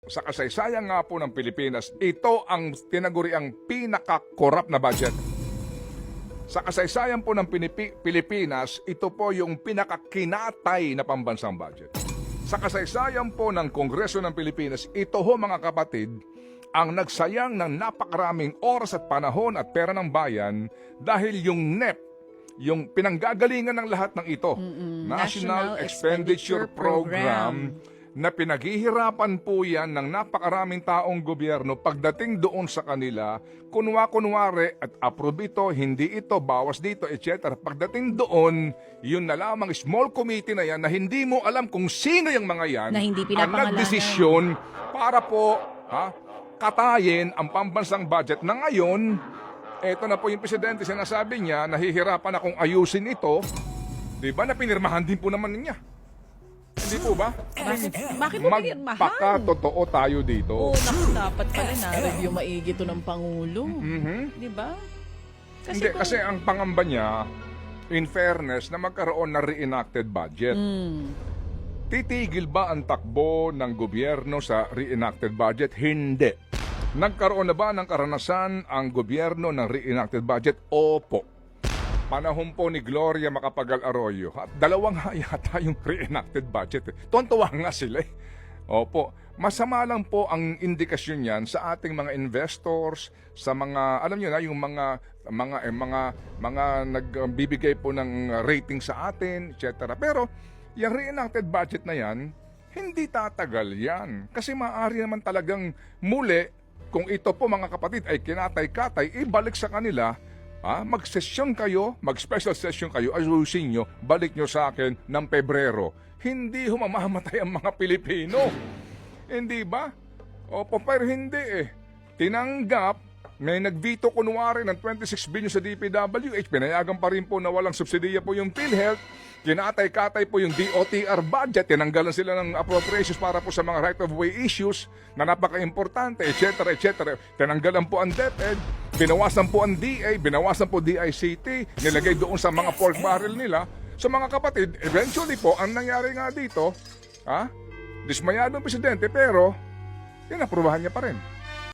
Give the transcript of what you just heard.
Sa kasaysayan nga po ng Pilipinas, ito ang tinaguriang pinaka-corrupt na budget. Sa kasaysayan po ng Pilipinas, ito po yung pinakakinatay na pambansang budget. Sa kasaysayan po ng Kongreso ng Pilipinas, ito ho mga kapatid, ang nagsayang ng napakaraming oras at panahon at pera ng bayan dahil yung NEP, yung pinanggagalingan ng lahat ng ito, National Expenditure Program, na pinaghihirapan po yan ng napakaraming taong gobyerno pagdating doon sa kanila, kunwa-kunwari at approve ito, hindi ito, bawas dito, etc. Pagdating doon, yun na lamang small committee na yan na hindi mo alam kung sino yung mga yan Na hindi ang pinapangalanan. nagdesisyon para po katayin ang pambansang budget na ngayon. Eto na po yung presidente, sinasabi niya, nahihirapan akong ayusin ito. Di ba na pinirmahan din po naman niya? Hindi po ba? Bakit mo pinirmahan? Magpaka-totoo tayo dito. Oo, naku, dapat pala na-review maigi to ng Pangulo. Di ba? Hindi, kasi ang pangamba niya, in fairness, na magkaroon na reenacted budget. Titigil ba ang takbo ng gobyerno sa reenacted budget? Hindi. Nagkaroon na ba ng karanasan ang gobyerno ng reenacted budget? Opo. Panahon po ni Gloria Macapagal Arroyo. At dalawang yata yung reenacted budget. Tontuwa nga sila eh. Opo. Masama lang po ang indikasyon yan sa ating mga investors, sa mga, alam nyo na, yung mga nagbibigay po ng rating sa atin, etc. Pero, yung reenacted budget na yan, hindi tatagal yan. Kasi maaari naman talagang muli, kung ito po mga kapatid ay kinatay-katay, ibalik sa kanila, mag-session kayo, mag-special session kayo, ayusin nyo, balik nyo sa akin ng Pebrero. Hindi humamamatay ang mga Pilipino. Hindi ba? Opo, pero hindi eh. Tinanggap, may nag-veto kunwari ng 26 billion sa DPWH, pinayagan pa rin po na walang subsidiya po yung PhilHealth, kinatay-katay po yung DOTR budget, tinanggalan sila ng appropriations para po sa mga right-of-way issues na napaka-importante, etc. etc. Tinanggalan po ang DepEd, binawasan po ang DA, binawasan po DICT, nilagay doon sa mga pork barrel nila. So mga kapatid, eventually po, ang nangyari nga dito, dismayado ang presidente, pero, inaprubahan niya pa rin.